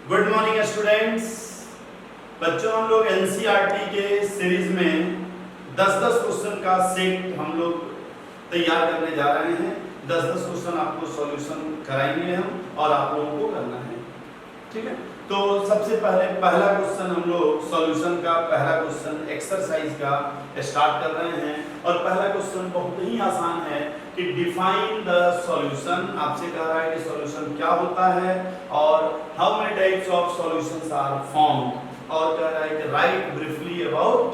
Good morning students. बच्चों, हम लोग एनसीईआरटी के सीरीज में 10-10 क्वेश्चन का सेट हम लोग तैयार करने जा रहे हैं। 10-10 क्वेश्चन आपको सॉल्यूशन कराएंगे हम और आप लोगों को करना है, ठीक है। तो सबसे पहला क्वेश्चन हम लोग सॉल्यूशन का पहला क्वेश्चन एक्सरसाइज का स्टार्ट कर रहे हैं। और पहला क्वेश्चन बहुत ही आसान है कि डिफाइन द सॉल्यूशन। आपसे कह रहा है कि सॉल्यूशन क्या होता है और how many types of solutions are formed, और कह रहा है कि write briefly about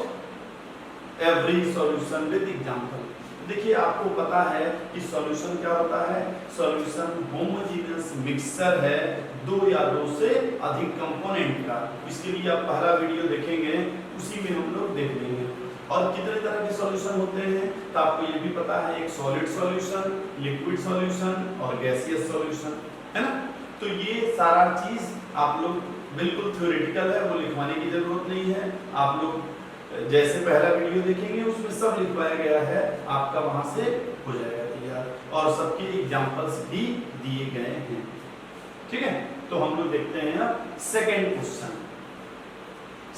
every solution with example. देखिए, आपको पता है कि सॉल्यूशन क्या होता है। सॉल्यूशन होमोजेनियस मिक्सचर है दो या दो से अधिक कंपोनेंट का। इसके लिए आप पहला वीडियो देखेंगे, उसी में हम लोग देख लेंगे। और कितने तरह के सॉल्यूशन होते हैं तो आपको ये भी पता है, एक सॉलिड सॉल्यूशन, लिक्विड सॉल्यूशन और गैसियस सॉल्यूशन, है ना। तो ये सारा चीज आप लोग बिल्कुल थ्योरेटिकल है, वो लिखवाने की जरूरत नहीं है। आप लोग जैसे पहला वीडियो देखेंगे उसमें सब लिखवाया गया है, आपका वहां से हो जाएगा तैयार, और सबके एग्जांपल्स भी दिए गए हैं, ठीक है। तो हम लोग देखते हैं अब सेकंड क्वेश्चन।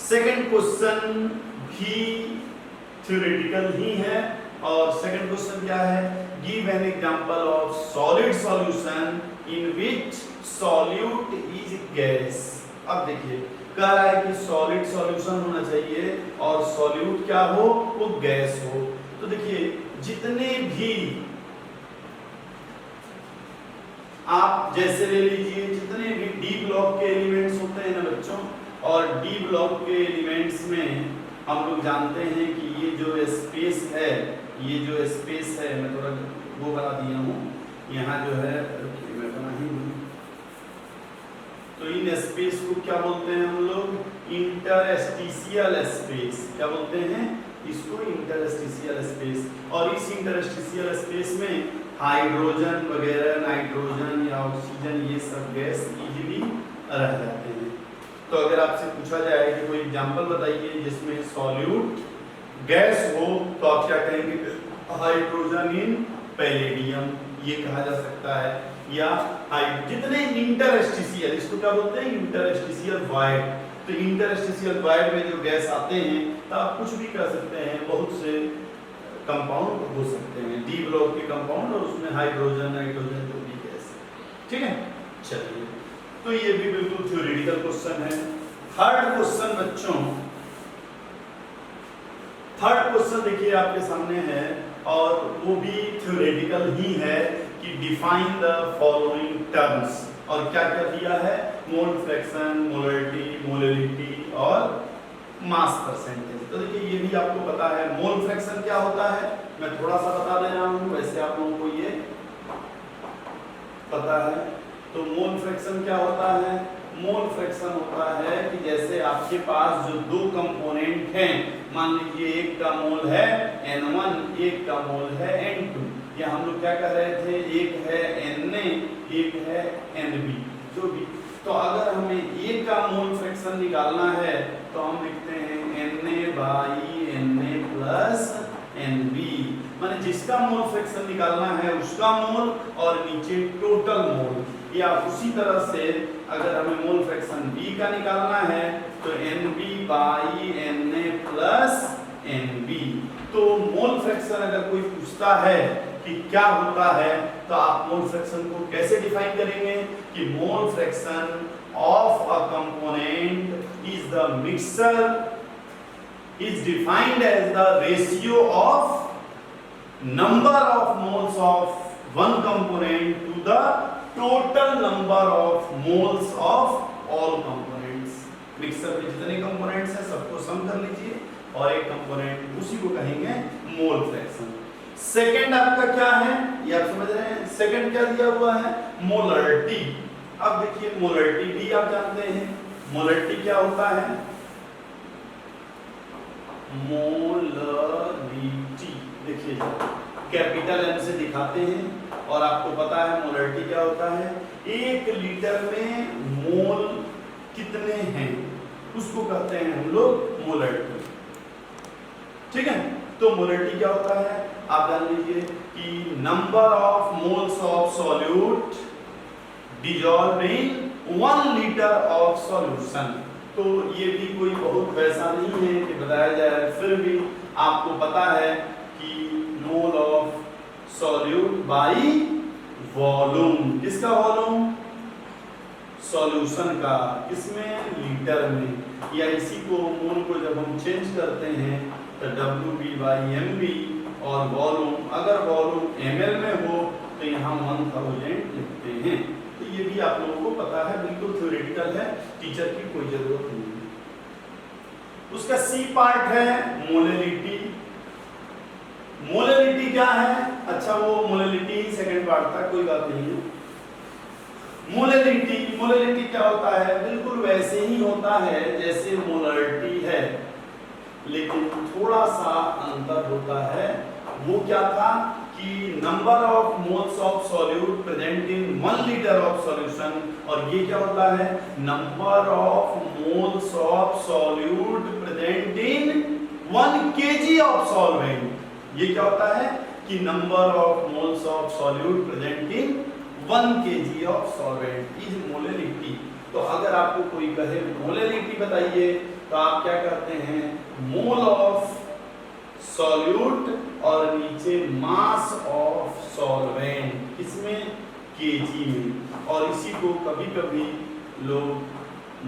सेकंड क्वेश्चन भी थ्योरेटिकल ही है। और सेकंड क्वेश्चन क्या है, give an example of solid solution in which solute is gas. अब देखिए, कह रहा है कि सॉलिड सॉल्यूशन होना चाहिए और सॉल्यूट क्या हो, वो गैस हो। तो देखिए, जितने भी आप जैसे ले लीजिए, जितने भी डी ब्लॉक के एलिमेंट्स होते हैं ना बच्चों, और डी ब्लॉक के एलिमेंट्स में हम लोग जानते हैं कि ये जो स्पेस है, ये जो स्पेस है, मैं थोड़ा वो बना दिया हूँ यहाँ जो है, मैं बना ही हूँ। तो इन स्पेस को क्या बोलते हैं हम लोग, इंटरस्टिशियल स्पेस। क्या बोलते हैं इसको, इंटरस्टिशियल स्पेस। और इस इंटरस्टिशियल स्पेस में हाइड्रोजन वगैरह, नाइट्रोजन या ऑक्सीजन, ये सब गैस इजीली रह जाते हैं। तो अगर आपसे पूछा जाए कि कोई एग्जांपल बताइए जिसमें सॉल्यूट गैस हो, तो आप क्या कहेंगे, हाइड्रोजन इन पैलेडियम, ये कहा जा सकता है। या जितने इंटरस्टिशियल, इसको क्या बोलते हैं, इंटरस्टिशियल वॉइड। तो इंटरस्टिशियल वॉइड में जो गैस आते हैं, तो आप कुछ भी कह सकते हैं, बहुत से कंपाउंड हो सकते हैं, डी ब्लॉक के कंपाउंड, और उसमें हाइड्रोजन, नाइट्रोजन जो भी गैस, ठीक है। चलिए, तो ये भी बिल्कुल थ्योरेटिकल क्वेश्चन है। थर्ड क्वेश्चन बच्चों, थर्ड क्वेश्चन देखिए आपके सामने है, और वो भी थ्योरेटिकल ही है कि डिफाइन द फॉलोइंग टर्म्स। और क्या क्या दिया है, मोल फ्रैक्शन, मोलरिटी, मोलरिटी और मास परसेंटेज। तो देखिए, ये भी आपको पता है। मोल फ्रैक्शन क्या होता है, मैं थोड़ा सा बता दे रहा हूँ, वैसे आप लोगों को ये पता है। तो मोल फ्रैक्शन क्या होता है, मोल फ्रैक्शन होता है कि जैसे आपके पास जो दो कंपोनेंट हैं, मान लीजिए एक का मोल है N1, एक का मोल है N2, या हम लोग क्या कह रहे थे, एक है Na, एक है Nb, जो भी। तो अगर हमें A का मोल फ्रैक्शन निकालना है तो हम लिखते हैं Na/Na प्लस Nb, माने जिसका मोल फ्रैक्शन निकालना है उसका मोल और नीचे टोटल मोल। या उसी तरह से अगर हमें मोल फ्रैक्शन B का निकालना है तो Nb/Na प्लस Nb। तो मोल फ्रैक्शन अगर कोई पूछता है कि क्या होता है, तो आप मोल फ्रैक्शन को कैसे डिफाइन करेंगे कि mole fraction of a component is the mixture is defined as the ratio of number of moles of one component to the total number of moles of all components। Mixer में जितने components हैं सबको सम कर लीजिए, और एक component, उसी को कहेंगे मोल फ्रैक्शन। सेकंड आपका क्या है, ये आप समझ रहे हैं। सेकंड क्या दिया हुआ है, मोलरिटी। अब देखिए, मोलरिटी भी आप जानते हैं। मोलरिटी क्या होता है, मोलरिटी देखिए, कैपिटल M से दिखाते हैं, और आपको पता है मोलरिटी क्या होता है, 1 लीटर में मोल कितने हैं उसको कहते हैं हम लोग मोलरिटी, ठीक है। तो मोलरिटी क्या होता है, आप जान लीजिए कि number of moles of solute dissolved in 1 litre of solution. तो ये भी कोई बहुत वैसा नहीं है कि बताया जाए, फिर भी आपको पता है कि mole of solute by volume, किसका वॉल्यूम? सॉल्यूशन का, किसमें? लीटर में। या इसी को मोल को जब हम चेंज करते हैं तो WB/MB, और वॉल्यूम अगर वॉल्यूम ml में हो तो यहाँ 1000 लिखते हैं। तो ये भी आप लोगों को पता है, बिल्कुल थ्योरेटिकल है, टीचर की कोई जरूरत नहीं है। उसका सी पार्ट है मोलैलिटी। मोलैलिटी क्या है? अच्छा, वो मोलैलिटी सेकंड पार्ट था, कोई बात नहीं है। मोलैलिटी क्या होता है? बिल्कुल वैसे ही होता है जैसे मोलैलिटी है, लेकिन थोड़ा सा अंतर होता है। वो क्या था कि number of moles of solute present in 1 litre of solution, और ये क्या होता है? Number of moles of solute present in 1 kg of solvent. ये क्या होता है कि number of moles of solute present in 1 kg of solvent is molality. तो अगर आपको कोई कहे मोलैलिटी बताइए तो आप क्या करते हैं? मोल ऑफ सॉल्यूट और नीचे मास ऑफ सॉल्वेंट, किसमें? केजी में। और इसी को कभी कभी लोग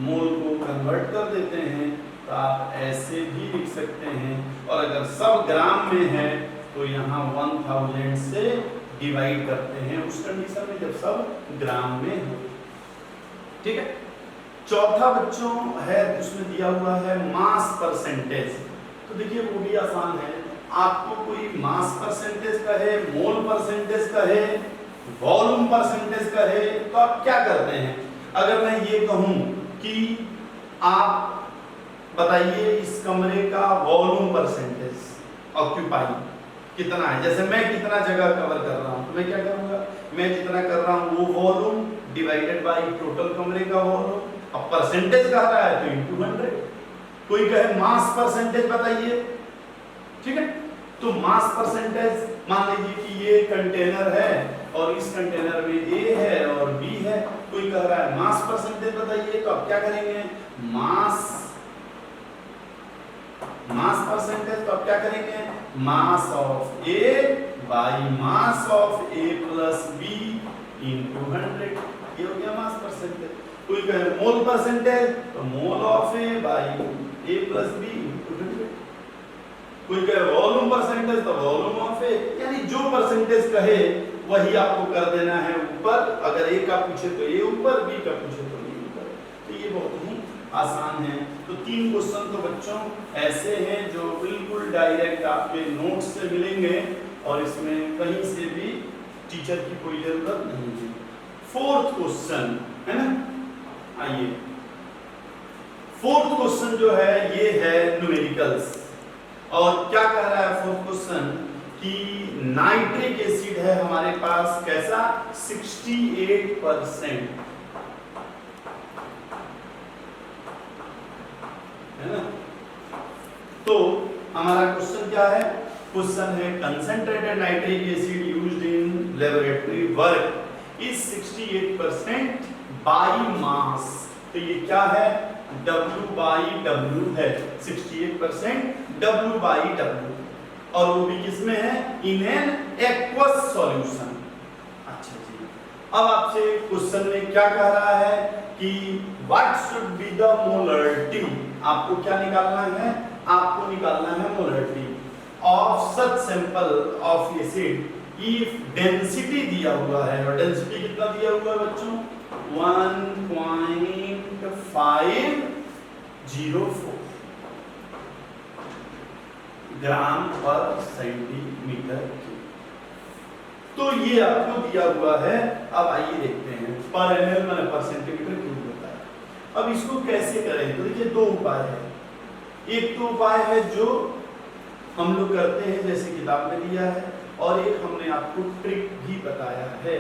मोल को कन्वर्ट कर देते हैं, तो आप ऐसे भी लिख सकते हैं। और अगर सब ग्राम में है तो यहाँ 1000 से डिवाइड करते हैं, उस कंडीशन में जब सब ग्राम में हो। ठीक है। चौथा बच्चों है, उसमें दिया हुआ है मास परसेंटेज। तो देखिए वो भी आसान है। आपको कोई मास परसेंटेज कहे, मोल परसेंटेज कहे, वॉल्यूम परसेंटेज कहे, तो आप क्या करते हैं? अगर मैं ये कहूं कि आप बताइए इस कमरे का वॉल्यूम परसेंटेज ऑक्यूपाई कितना है, जैसे मैं कितना जगह कवर कर रहा हूं, तो मैं क्या करूंगा? मैं जितना कर रहा हूं वो वॉल्यूम डिवाइडेड बाय टोटल कमरे का वॉल्यूम। अब परसेंटेज कह रहा है तो इनटू 100। कोई कहे मास परसेंटेज बताइए, ठीक है, तो मास परसेंटेज मान लीजिए कि ये कंटेनर है और इस कंटेनर में A है और B है। कोई कह रहा है मास परसेंटेज बताइए, तो आप क्या करेंगे? मास परसेंटेज, तो आप क्या करेंगे? Mass of A by mass of A plus B into 100। ये हो गया मास परसेंटेज। कोई कहे मोल परसेंटेज, तो mole of A by A plus B into 100। कोई कहे वॉल्यूम परसेंटेज, तो वॉल्यूम ऑफ A, यानी जो परसेंटेज कहे वही आपको कर देना है ऊपर। अगर A का पूछे तो A ऊपर, B का पूछे तो B ऊपर। तो ये बहुत ही आसान है। तो 3 क्वेश्चन तो बच्चों ऐसे हैं जो बिल्कुल डायरेक्ट आपके नोट्स से मिलेंगे और इसमें कहीं से भी टीचर की कोई जरूरत नहीं है। 4th क्वेश्चन है ना, आइए 4th क्वेश्चन जो है ये है न्यूमेरिकल्स। और क्या कह रहा है 4th क्वेश्चन कि नाइट्रिक एसिड है हमारे पास, कैसा? 68% है ना। तो हमारा क्वेश्चन क्या है? क्वेश्चन है concentrated nitric acid used in laboratory work is 68% by mass. तो ये क्या है? W/W है, 68% W/W, और वो भी किसमें है? In an aqueous solution. अच्छा जी, अब आपसे क्वेश्चन में क्या कह रहा है कि what should be the molarity. आपको क्या निकालना है? आपको निकालना है molarity of such sample of acid if density दिया हुआ है। और डेंसिटी कितना दिया हुआ है बच्चों? 1.504 ग्राम पर सेंटीमीटर क्यूब। तो ये आपको दिया हुआ है। अब आइए देखते हैं पर ml माने पर सेंटीमीटर क्यूब होता है। अब इसको कैसे करें? तो देखिए 2 उपाय है। एक तो उपाय है जो हम लोग करते हैं जैसे किताब में दिया है, और एक हमने आपको ट्रिक भी बताया है,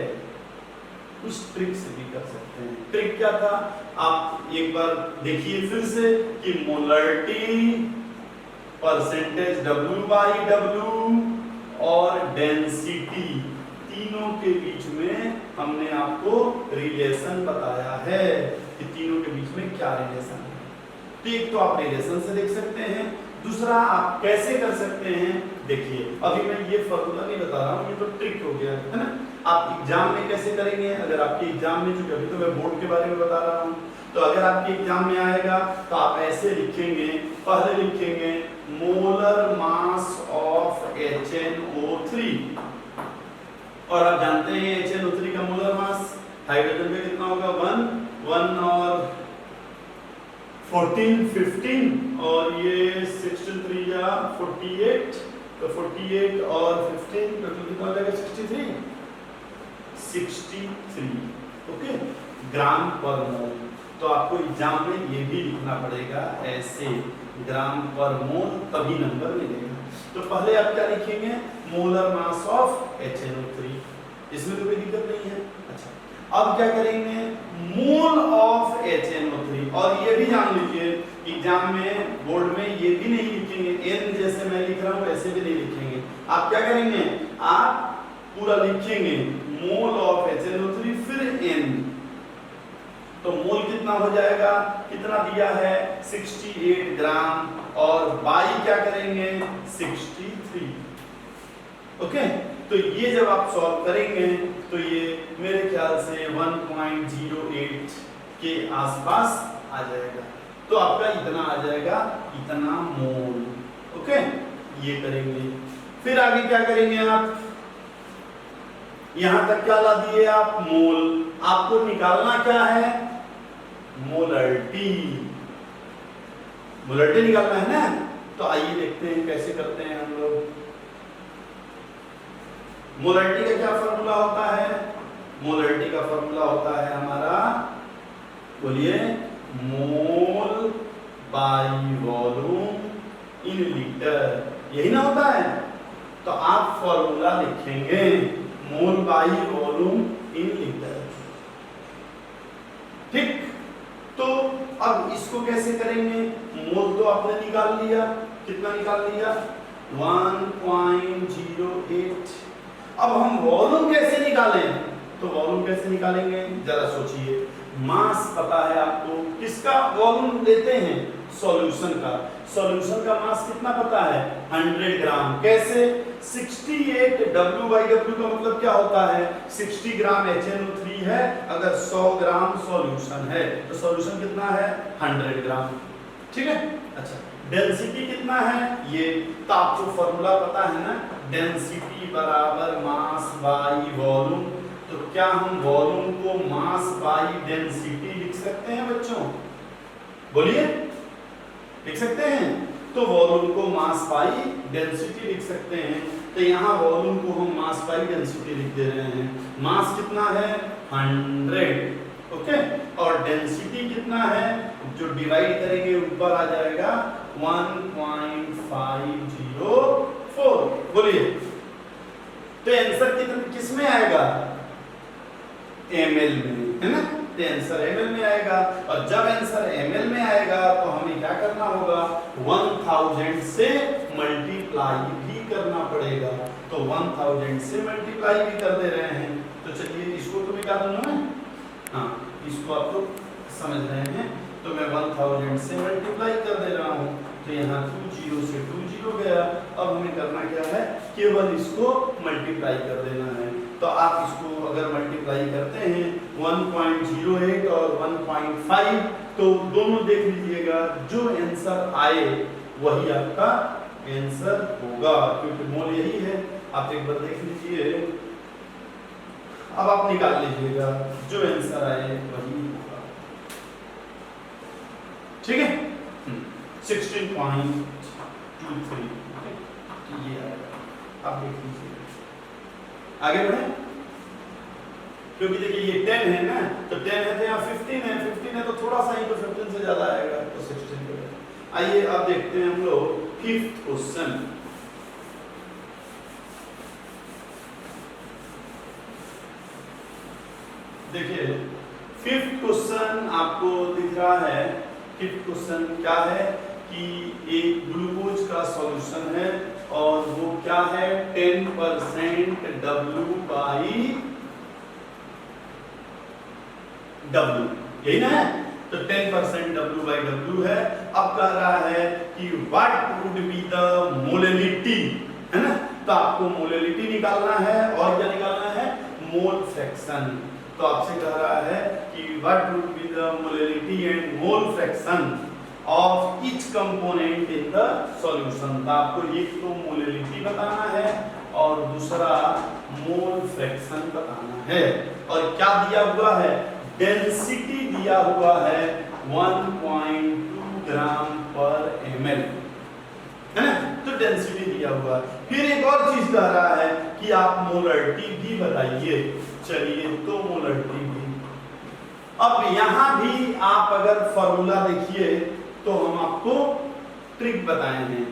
उस ट्रिक से भी कर सकते हैं। ट्रिक क्या था? आप एक बार देखिए फिर से कि मोलैरिटी, परसेंटेज W/W और डेंसिटी, तीनों के बीच में हमने आपको रिलेशन बताया है कि तीनों के बीच में क्या रिलेशन है। तो एक तो आप रिलेशन से देख सकते हैं, दूसरा आप कैसे कर सकते हैं। देखिए अभी मैं ये फॉर्मूला नहीं बता रहा हूँ, ये तो ट्रिक हो गया है ना। आप एग्जाम में कैसे करेंगे, अगर आपके एग्जाम में, चूंकि अभी तो मैं बोर्ड के बारे में बता रहा हूँ, तो अगर आपके एग्जाम में आएगा तो आप ऐसे लिखेंगे, पहले लिखेंगे मोलर मास ऑफ HNO3, और आप जानते हैं HNO3 का मोलर मास हाइड्रोजन में कितना होगा, 1 और 14 15 और ये 63 या 48, तो 48 और 15 टोटल कितना हो जाएगा, 63 ओके ग्राम पर मोल। तो आपको एग्जाम में ये भी लिखना पड़ेगा ऐसे, ग्राम पर मोल, तभी नंबर मिलेगा। तो पहले आप क्या लिखेंगे, मोलर मास ऑफ HNO3, इसमें तो कोई दिक्कत नहीं है। अच्छा अब क्या करेंगे, मोल ऑफ HNO3, और ये भी जान लीजिए एग्जाम में बोर्ड में ये भी नहीं लिखेंगे, n जैसे मैं लिख रहा हूँ वैसे भी नहीं लिखेंगे। आप क्या करेंगे, आप पूरा लिखेंगे मोल ऑफ HNO3 फिर n, तो मोल कितना हो जाएगा, कितना दिया है 68 ग्राम, और बाई क्या करेंगे 63। ओके तो ये जब आप सॉल्व करेंगे तो ये मेरे ख्याल से 1.08 के आसपास आ जाएगा। तो आपका इतना आ जाएगा, इतना मोल। ओके ये करेंगे, फिर आगे क्या करेंगे आप, यहां तक क्या ला दिए आप, मोल। आपको निकालना क्या है, मोलरिटी, मोलरिटी निकालना है ना। तो आइए देखते हैं कैसे करते हैं हम लोग। मोलरिटी का क्या फॉर्मूला होता है, मोलरिटी का फॉर्मूला होता है हमारा, बोलिए, मोल बाई वॉल्यूम इन लीटर, यही ना होता है। तो आप फॉर्मूला लिखेंगे मोल बाई वॉल्यूम इन लीटर, ठीक। तो अब इसको कैसे करेंगे, मोल तो आपने निकाल लिया, कितना निकाल लिया 1.08। अब हम वॉल्यूम कैसे निकालें, तो वॉल्यूम कैसे निकालेंगे जरा सोचिए। मास पता है आपको, किसका वॉल्यूम लेते हैं, सॉल्यूशन का। सॉल्यूशन का मास कितना पता है 100 ग्राम। कैसे, 68 W/W का मतलब क्या होता है, 60 ग्राम HNO3 है, अगर 100 ग्राम सॉल्यूशन है तो सॉल्यूशन कितना है 100 ग्राम, ठीक है। अच्छा डेंसिटी कितना है ये, तो आपको फॉर्मूला पता है ना, डेंसिटी बराबर मास बाई वॉल्यूम। तो क्या हम वॉल्यूम को मास बाई डेंसिटी लिख सकते हैं बच्चों, बोलिए, लिख सकते हैं। तो वॉल्यूम को मास बाई डेंसिटी लिख सकते हैं। तो यहाँ वॉल्यूम को हम मास बाई डेंसिटी लिख दे रहे हैं। मास कितना है 100, ओके, और डेंसिटी कितना है, जो डिवाइड करेंगे ऊपर आ जाएगा 1.504, बोलिए। तो आंसर किस में आएगा, ml में, है ना। तो आंसर ml में आएगा, और जब आंसर ml में आएगा तो हमें क्या करना होगा, 1000 से मल्टीप्लाई भी करना पड़ेगा। तो 1000 से मल्टीप्लाई भी कर दे रहे हैं। तो चलिए इसको तो मिटा दूंगा मैं, हाँ इसको आप लोग समझ रहे हैं। तो मैं 1000 से मल्टीप्लाई कर दे रहा हूँ, तो यहाँ 20 से 20 गया। अब हमें करना क्या है, केवल इसको मल्टीप्लाई कर देना है। तो आप इसको अगर मल्टीप्लाई करते हैं 1.08 और 1.5, तो दोनों देख लीजिएगा, जो आंसर आए वही आपका आंसर होगा, क्योंकि मोल यही है। आप एक बार देख लीजिए, अब आप निकाल लीजिएगा, जो आंसर आए वही होगा, ठीक है। 16.23 ये आएगा, आप देख लीजिए। आगे बढ़े, क्योंकि देखिए ये 10 है ना, तो 10 है तो यहाँ 15 है, 15 है तो थोड़ा सा ही, तो 15 से ज्यादा आएगा, तो 16 करेगा। आइए अब देखते हैं हम लोग 5th क्वेश्चन। देखिए 5th क्वेश्चन आपको दिख रहा है। 5th क्वेश्चन क्या है कि एक ग्लूकोज का सॉल्यूशन है, और वो क्या है 10% W/, W, यही ना है। तो 10% W/W है। अब कह रहा है कि what would be the molality, है ना। तो आपको मोलैलिटी निकालना है और क्या निकालना है, मोल फ्रैक्शन। तो आपसे कह रहा है कि what would be the molality and mole fraction of each component in the solution. तो आपको एक तो मोलैलिटी बताना है और दूसरा मोल फ्रैक्शन बताना है। और क्या दिया हुआ है, डेंसिटी दिया हुआ है 1.2 ग्राम पर ml, है ना। तो डेंसिटी दिया हुआ है। फिर एक और चीज कह रहा है कि आप मोलरिटी भी बताइए। चलिए, तो मोलरिटी भी, अब यहां भी आप अगर फॉर्मूला देखिए तो हम आपको ट्रिक बताए हैं।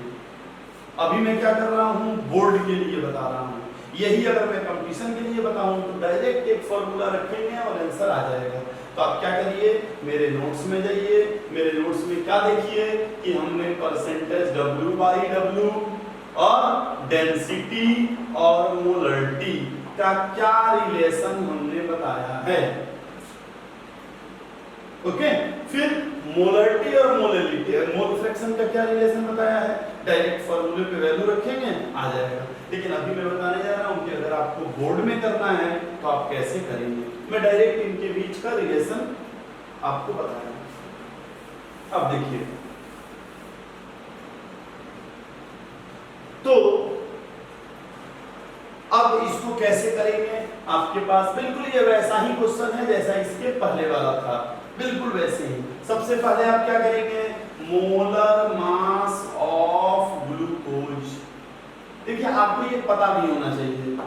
अभी मैं क्या कर रहा हूं, बोर्ड के लिए बता रहा हूं। यही अगर मैं कंपटीशन के लिए बताऊं तो डायरेक्ट एक फॉर्मूला रखेंगे और आंसर आ जाएगा। तो आप क्या करिए, मेरे नोट्स में जाइए। मेरे नोट्स में क्या देखिए कि हमने परसेंटेज W/W और डेंसिटी और मोलरिटी का क्या रिलेशन हमने बताया है। ओके, फिर मोलरिटी और मोलैलिटी, मोल फ्रैक्शन का क्या रिलेशन बताया है, डायरेक्ट फॉर्मूले पे वैल्यू रखेंगे आ जाएगा। लेकिन अभी मैं बताने जा रहा हूं कि अगर आपको बोर्ड में करना है तो आप कैसे करेंगे। मैं डायरेक्ट इनके बीच का रिलेशन आपको बताया। अब देखिए, तो अब इसको कैसे करेंगे, आपके पास बिल्कुल ये वैसा ही क्वेश्चन है जैसा इसके पहले वाला था, बिल्कुल वैसे ही। सबसे पहले आप क्या करेंगे, मोलर मास ऑफ ग्लूकोज। देखिए, आपको ये पता भी होना चाहिए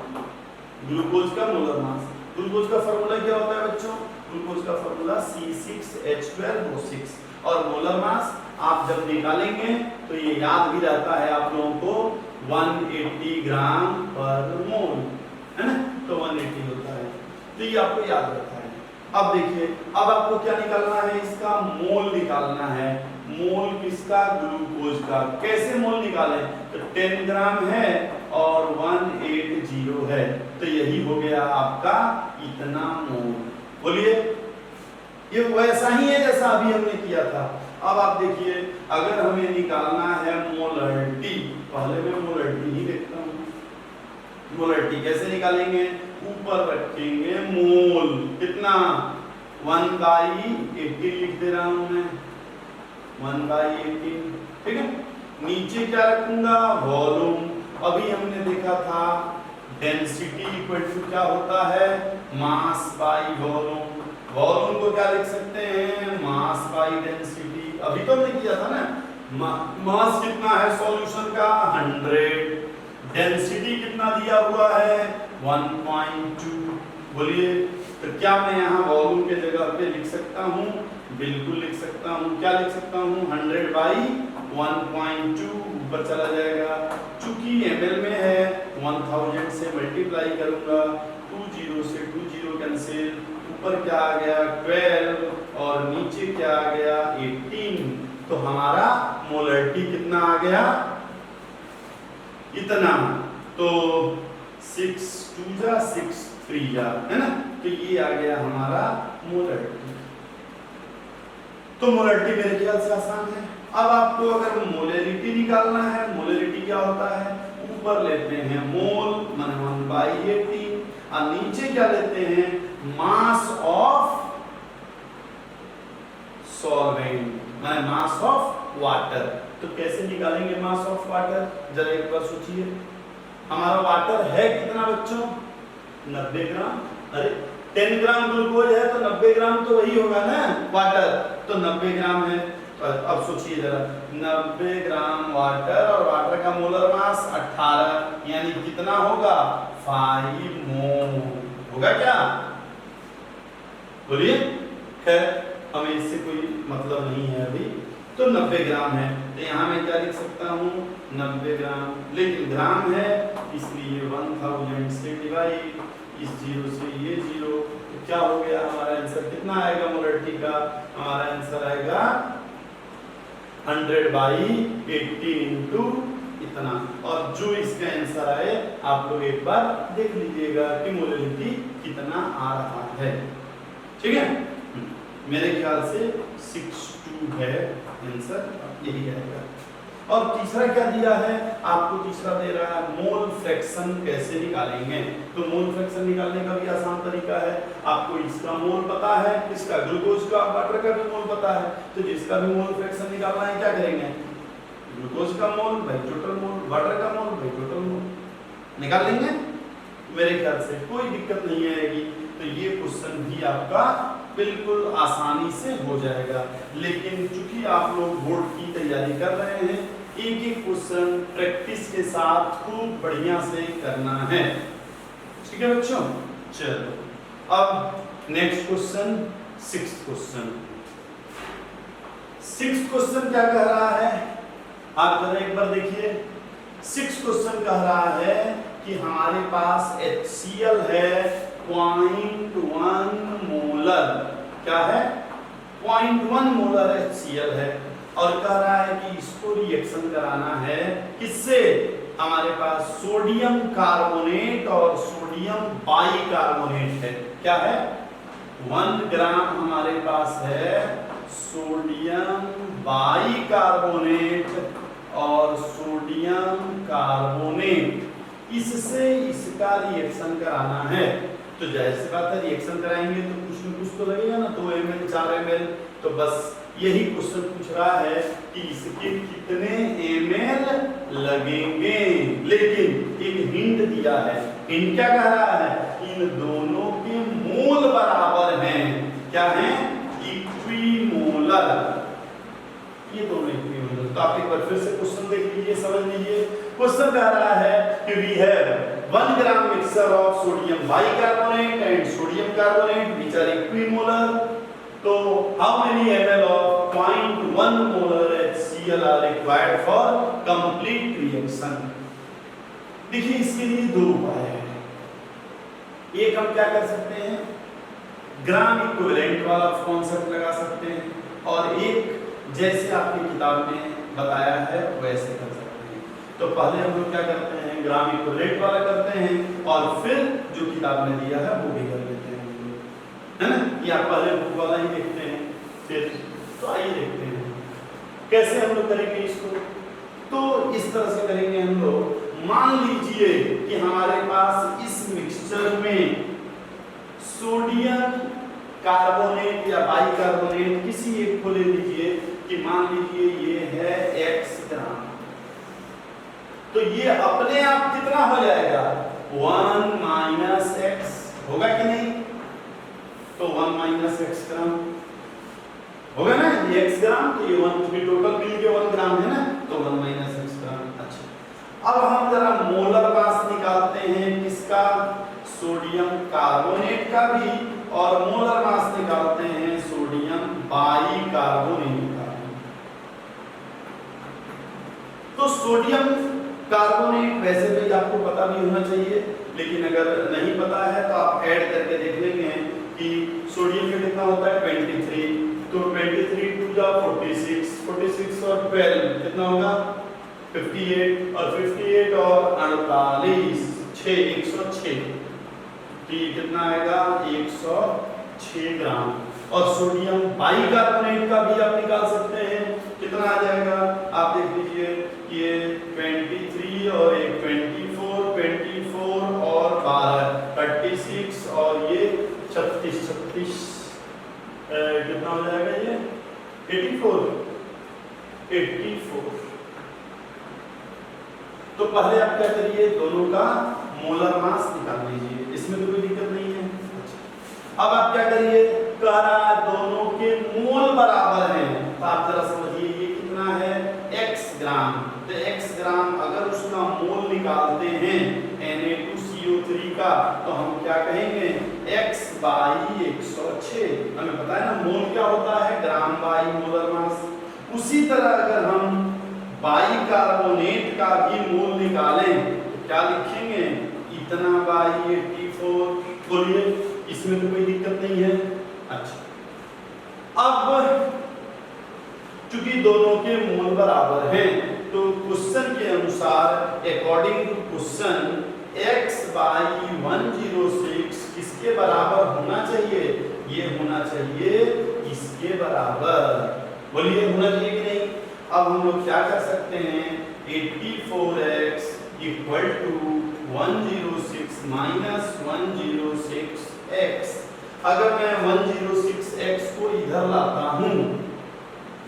ग्लूकोज का मोलर मास। ग्लूकोज का फॉर्मूला क्या होता है बच्चों, ग्लूकोज का फॉर्मूला C6H12O6। और मोलर मास आप जब निकालेंगे तो ये याद भी रहता है आप लोगों को 180 ग्राम पर मोल, है ना। तो 180 होता है, तो ये आपको याद रहता है। अब देखिए, अब आपको क्या निकालना है, इसका मोल निकालना है। मोल किसका, ग्लूकोज का। कैसे मोल निकालें, तो 10 ग्राम है और 180 है, तो यही हो गया आपका इतना मोल। बोलिए, ये वैसा ही है जैसा अभी हमने किया था। अब आप देखिए, अगर हमें निकालना है मोलरिटी, पहले मैं मोलरिटी ही देखता हूं। मोलरिटी कैसे निकालेंगे, ऊपर रखेंगे मोल, कितना 1/18 लिख दे रहा हूं मैं, 1/18, ठीक है। नीचे क्या रखूंगा, वॉल्यूम। अभी हमने देखा था डेंसिटी इक्वल टू क्या होता है, मास बाई वॉल्यूम। वॉल्यूम को क्या लिख सकते हैं, मास बाई डेंसिटी। अभी तो हमने किया था ना, मास कितना है सॉल्यूशन का 100, डेंसिटी कितना दिया हुआ है 1.2। बोलिए, तो क्या मैं यहाँ वॉल्यूम के जगह पे लिख सकता हूँ, बिल्कुल लिख सकता हूँ। क्या लिख सकता हूँ, 100/1.2 ऊपर चला जाएगा। चूंकि ml में है 1000 से मल्टीप्लाई करूंगा, 20 से 20 कैंसिल, ऊपर क्या आ गया 12 और नीचे क्या आ गया 18। तो हमारा मोलरिटी कितना आ गया, इतना। तो 6 2 जा 6 3 जा, है ना। तो ये आ गया हमारा मोलरिटी। तो मोलरिटी मेरे ख्याल से आसान है। अब आपको अगर मोलैलिटी निकालना है, मोलैलिटी क्या होता है, ऊपर लेते हैं मोल माने 1/18 और नीचे क्या लेते हैं, मास ऑफ सॉल्वेंट माने मास ऑफ वाटर। तो कैसे निकालेंगे मास ऑफ वाटर, जरा एक बार सोचिए। हमारा वाटर है कितना बच्चों, 90 ग्राम। अरे 10 ग्राम ग्लूकोज है तो 90 ग्राम तो वही होगा ना वाटर, तो 90 ग्राम है। अब सोचिए जरा, 90 ग्राम वाटर और वाटर का मोलर मास 18, यानी कितना होगा 5 मोल होगा क्या, बोलिए। खैर हमें इससे कोई मतलब नहीं है अभी। तो 90 ग्राम है, तो यहाँ मैं क्या लिख सकता हूँ 90 ग्राम, लेकिन ग्राम है इसलिए 1000 से डिवाइड, इस 0 से ये 0, तो क्या हो गया हमारा आंसर कितना आएगा मोलरिटी का, हमारा आंसर आएगा 100/18 इनटू इतना। और जो इसका आंसर आए आप लोग एक बार देख लीजिएगा कि मोलरिटी कितना आ रहा है, ठीक है। मेरे ख्याल से 6-2 है आंसर, यही आएगा। और तीसरा क्या दिया है आपको, तीसरा दे रहा है मोल फ्रैक्शन कैसे निकालेंगे। तो मोल फ्रैक्शन निकालने का भी आसान तरीका है, आपको इसका मोल पता है, किसका, ग्लूकोज का, वाटर का भी मोल पता है, तो जिसका भी मोल फ्रैक्शन निकालना है क्या करेंगे, ग्लूकोज का मोल भाई टोटल मोल, वाटर का मोल भाई टोटल मोल निकाल लेंगे। मेरे ख्याल से कोई दिक्कत नहीं आएगी, तो ये क्वेश्चन भी आपका बिल्कुल आसानी से हो जाएगा। लेकिन चूंकि आप लोग बोर्ड की तैयारी कर रहे हैं, एक एक क्वेश्चन प्रैक्टिस के साथ खूब बढ़िया से करना है, ठीक है बच्चों। चलो अब next question, sixth question. Sixth question क्या कह रहा है आप जरा एक बार देखिए। सिक्स्थ क्वेश्चन कह रहा है कि हमारे पास HCl है 0.1 मोलर, क्या है 0.1 मोलर HCl है, और कह रहा है कि इसको रिएक्शन कराना है किससे, हमारे पास सोडियम कार्बोनेट और सोडियम बाइकार्बोनेट है। क्या है 1 ग्राम हमारे पास है सोडियम बाइकार्बोनेट और सोडियम कार्बोनेट, इससे इसका रिएक्शन कराना है। तो जैसे बात है रिएक्शन कराएंगे तो कुछ न कुछ तो लगेगा ना, 2 ml 4 ml, तो बस यही क्वेश्चन पूछ रहा है कि इसके कितने ml लगेंगे। लेकिन एक हिंट दिया है, हिंट क्या कह रहा है, इन दोनों के मोल बराबर हैं, क्या है इक्विमोलर, ये दोनों इक्विमोलर। तो आप एक बार फिर से क्वेश्चन देख लीजिए, समझ लीजिए। क्वेश्चन कह रहा है कि we have 1 gram mixture of sodium bicarbonate and sodium carbonate which are equimolar, तो how many ml of 0.1 molar HCl are required for complete reaction. देखिए इसके लिए 2 उपाय हैं। एक हम क्या कर सकते हैं, ग्राम इक्विवेलेंट वाला कॉन्सेप्ट लगा सकते हैं, और एक जैसे आपकी किताब में बताया है वैसे कर सकते हैं। तो पहले हम लोग क्या करते हैं, ग्राम इक्विवेलेंट वाला करते हैं, और फिर जो किताब में दिया है वो भी कर लेते हैं, है ना। या पहले बुक वाला ही देखते हैं फिर, तो आइए देखते हैं कैसे हम लोग करेंगे इसको। तो इस तरह से करेंगे हम लोग, मान लीजिए कि हमारे पास इस मिक्सचर में सोडियम कार्बोनेट या बाइकार्बोनेट किसी एक को ले लीजिए, कि मान लीजिए ये है x ग्राम, तो ये अपने आप कितना हो जाएगा 1 माइनस x, होगा कि नहीं, तो 1 माइनस x ग्राम होगा ना, ये x ग्राम, तो ये 1 भी टोटल मिल के 1 ग्राम है ना, तो 1 माइनस x ग्राम। अच्छा अब हम जरा मोलर मास निकालते हैं किसका, सोडियम कार्बोनेट का भी, और मोलर मास निकालते हैं सोडियम बाइकार्बोनेट का। तो सोडियम कार्बोनेट वैसे तो आपको पता भी होना चाहिए, लेकिन अगर नहीं पता है तो आप ऐड करके देख लेंगे कि सोडियम का कितना होता है 23, तो 23 2 जा 46, 46 और 12 कितना होगा 58, और 58 और 48 6 106, ठीक कितना आएगा 106 ग्राम। और सोडियम बाइकार्बोनेट का भी आप निकाल सकते हैं, कितना आ जाएगा आप देख लीजिए, ये 23 और एक 24 और 12 36 और ये 36 कितना हो जाएगा ये 84। तो पहले आप क्या करिए, दोनों का मोलर मास निकाल लीजिए, इसमें तो कोई दिक्कत नहीं है। अब आप क्या करिए, कह रहा है दोनों के मोल बराबर हैं, तो आप जरा समझिए ये कितना है x ग्राम, तो x ग्राम अगर उसका मोल निकालते हैं Na2CO3 का, तो हम क्या कहेंगे x बाई 106, हमें पता है ना मोल क्या होता है, ग्राम बाई मोलर मास। उसी तरह अगर हम बाइकार्बोनेट का भी मोल निकालें तो क्या लिखेंगे, इतना बाई 84, बोलिए इसमें तो कोई दिक्कत नहीं है। अच्छा अब चूंकि दोनों के मोल बराबर हैं, तो क्वेश्चन के अनुसार according to question x by 106 किसके बराबर होना चाहिए, ये होना चाहिए इस बोलिए होना चाहिए कि नहीं। अब हम लोग क्या कर सकते हैं, 84x equal to 106 minus 106x। अगर मैं 106x को इधर लाता हूँ,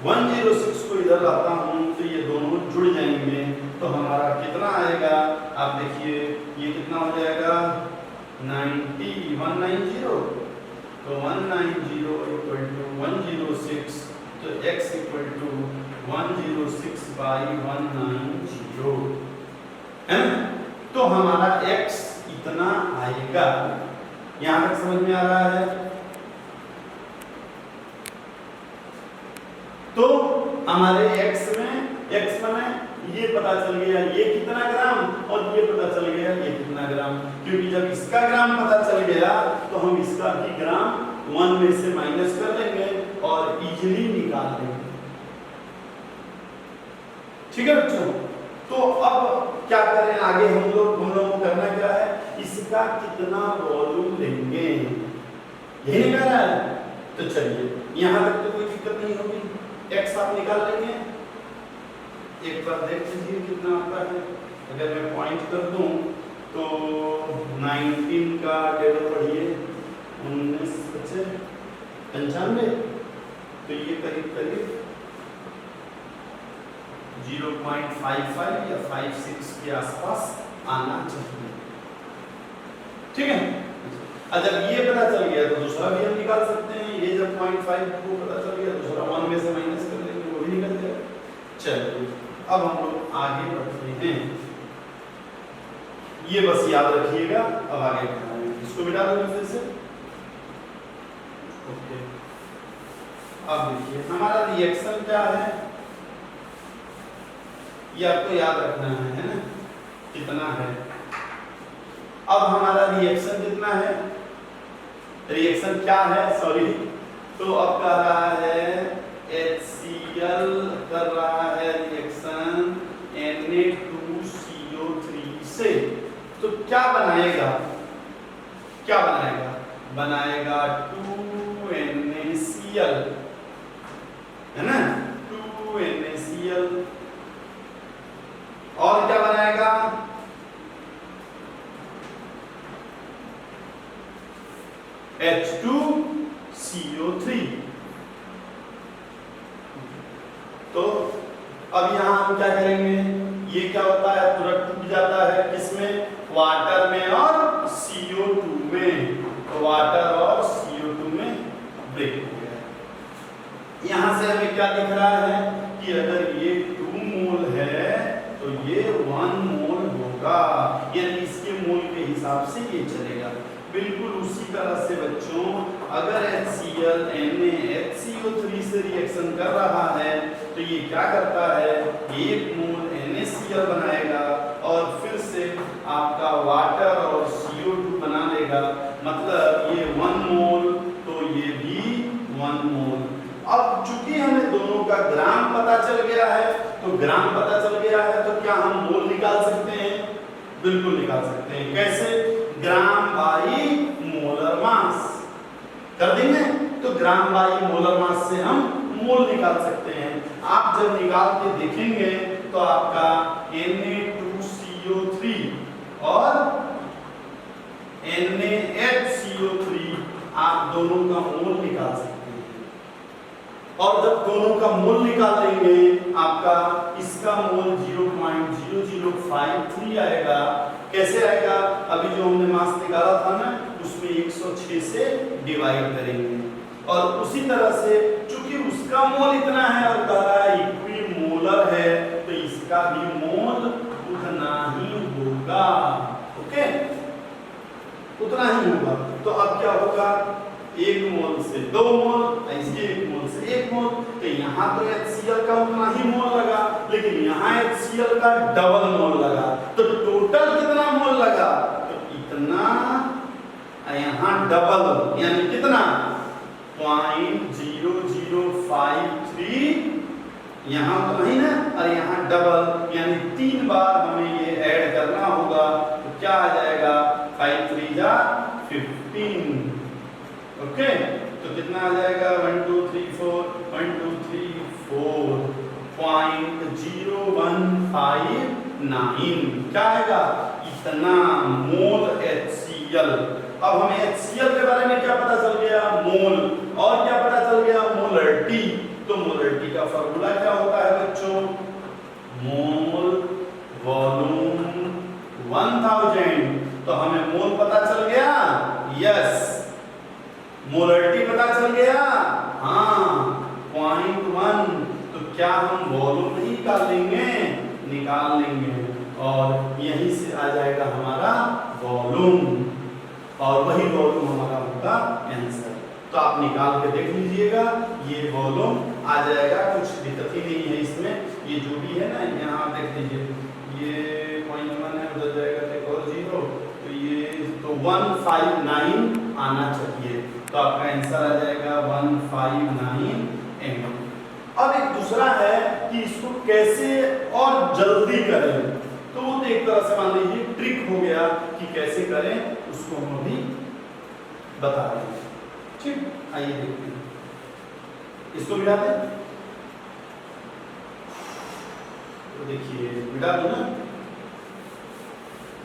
106 को इधर लाता हूँ तो ये दोनों जुड़ जाएंगे, तो हमारा कितना आएगा, आप देखिए ये कितना हो जाएगा 190, तो 190 इक्वल टू 106, तो x इक्वल टू 106 बाई 190 है ना। तो हमारा x इतना आएगा। यहां तक समझ में आ रहा है। तो हमारे x में ये पता चल गया ये कितना ग्राम, और ये पता चल गया ये कितना ग्राम, क्योंकि जब इसका ग्राम पता चल गया तो हम इसका भी ग्राम 1 में से माइनस कर लेंगे और इजीली निकाल लेंगे। ठीक है बच्चों, तो अब क्या करें आगे, हम लोग को करना क्या है, इसका कितना वॉल्यूम लेंगे, यही नहीं कह रहा है। तो चलिए यहां तक तो कोई दिक्कत नहीं होगी, x आप निकाल लेंगे। एक बार देख लीजिए कितना आता है। अगर मैं पॉइंट कर दूं तो 19 का टेबल पढ़िए, 19 बच्चे 95, तो ये करीब करीब 0.55 या 56 के आसपास आना चाहिए। ठीक है, जब ये पता चल गया तो दूसरा भी हम निकाल सकते हैं। ये जब 0.5 को पता चल गया, दूसरा 1 में से माइनस कर लेंगे, वो भी निकल जाएगा। चलिए अब हम लोग आगे बढ़ते हैं। ये बस याद रखिएगा, अब आगे बढ़ाएंगे। इसको मिटा दूंगा फिर से। ओके, अब देखिए हमारा रिएक्शन क्या है, ये आपको याद रखना है ना, कितना है। अब हमारा रिएक्शन कितना है, रिएक्शन क्या है, सॉरी, तो अब कह रहा है HCl कर रहा है रिएक्शन Na2CO3 से, तो क्या बनाएगा, क्या बनाएगा, बनाएगा 2NaCl, है ना, 2NaCl। और क्या बनाएगा, H2CO3। तो अब यहां हम क्या करेंगे, ये क्या होता है, तुरंत टूट जाता है, किसमें, वाटर में और CO2 में, तो वाटर और CO2 में ब्रेक हो गया। यहां से हमें क्या दिख रहा है कि अगर ये 2 मोल है तो ये 1 मोल होगा, यानी इसके मोल के हिसाब से ये चलेगा। बिल्कुल उसी तरह से बच्चों, अगर HCl NaHCO3 से रिएक्शन कर रहा है तो ये क्या करता है, 1 मोल NaCl बनाएगा और फिर से आपका वाटर और CO2 बना लेगा, मतलब ये 1 मोल तो ये भी 1 मोल। अब चूंकि हमें दोनों का ग्राम पता चल गया है, तो ग्राम पता चल गया है तो क्या हम मोल निकाल सकते हैं, बिल्कुल निकाल सकते हैं। कैसे, ग्राम बाई मोलर मास कर देंगे, तो ग्राम बाई मोलर मास से हम मोल निकाल सकते हैं। आप जब निकाल के देखेंगे तो आपका Na2CO3 और NaHCO3 आप दोनों का मोल निकाल सकते हैं। और जब दोनों का मोल निकाल लेंगे, आपका इसका मोल 0.0053 आएगा। कैसे आएगा, अभी जो हमने मास निकाला था ना, उसमें 106 से डिवाइड करेंगे, और उसी तरह से चूंकि उसका मोल इतना है और कह रहा है इक्विमोलर है, तो इसका भी मोल उतना ही होगा। ओके, उतना ही होगा। तो अब क्या होगा, 1 मोल से 2 मोल, ऐसे 1 मोल से 1 मोल, तो यहाँ तो HCl का उतना ही मोल लगा, लेकिन यहाँ HCl का डबल मोल लगा, तो टोटल कितना मोल लगा, तो इतना, यहाँ डबल यानी कितना 0.0053, यहाँ तो नहीं ना, और यहाँ डबल यानी 3 बार हमें ये ऐड करना होगा, तो क्या आ जाएगा, 5 3 जा 15। ओके, तो कितना आ जाएगा, 1 2 3 4, 1 2 3 4.0159 क्या आएगा? इतना मोल HCl। अब हमें HCl के बारे में क्या पता चल गया? मोल। और क्या पता चल गया? मोलरिटी। तो मोलरिटी का फॉर्मूला क्या होता है बच्चों? मोल वॉल्यूम 1000। तो हमें मोल पता चल गया? यस। मोलरिटी पता चल गया? हाँ। 0.1। तो क्या हम वॉल्यूम नहीं निकाल लेंगे? निकाल लेंगे, और यहीं से आ जाएगा हमारा वॉल्यूम, और वही वॉल्यूम हमारा होगा आंसर। तो आप निकाल के देख लीजिएगा, ये वॉल्यूम आ जाएगा, कुछ दिक्कत ही नहीं है इसमें। ये जो भी है ना, यहाँ देख लीजिए, ये 0.1 है, उधर जाएगा एक और 0, तो ये तो 159 आना चाहिए। तो आपका आंसर आ जाएगा 159 ml। अब एक दूसरा है कि इसको कैसे और जल्दी करें, तो वो एक तरह से मान लीजिए ट्रिक हो गया कि कैसे करें, उसको हम अभी बता रहे हैं। ठीक, आइए देखते हैं, इसको मिला दें। तो देखिए, मिला दो ना।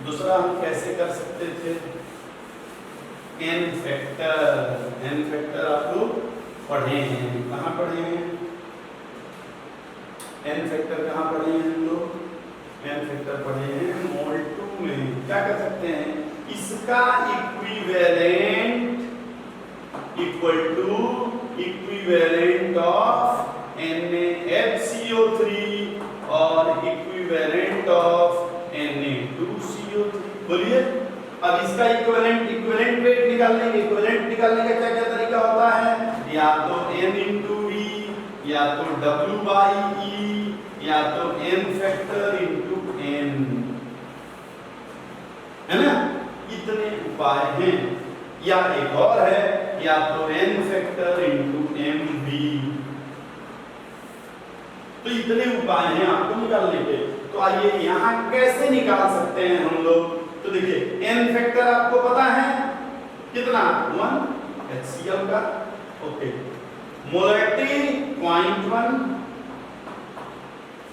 दूसरा हम कैसे कर सकते थे? एन फैक्टर आप लोग पढ़े हैं, कहाँ पढ़े हैं? एन फैक्टर कहाँ पढ़े हैं हम लोग? एन फैक्टर पढ़े हैं मोल 2 में। क्या कर सकते हैं? इसका equivalent equal to equivalent of NaHCO3 और इक्विवेलेंट ऑफ Na2CO3। बोलिए। अब इसका इक्विवेलेंट वेट निकालने के, इक्विवेलेंट निकालने का क्या क्या तरीका होता है? या तो N into V, या तो W/E, या तो N फैक्टर into N, है ना? इतने उपाय हैं। या एक और है, या तो N फैक्टर into MV। तो इतने उपाय हैं आपको निकालने के। तो आइए यहाँ कैसे निकाल सकते हैं हम लोग? तो देखिए, N फैक्टर आपको पता है कितना? 1 HCl का। ओके, मोलरिटी 0.1,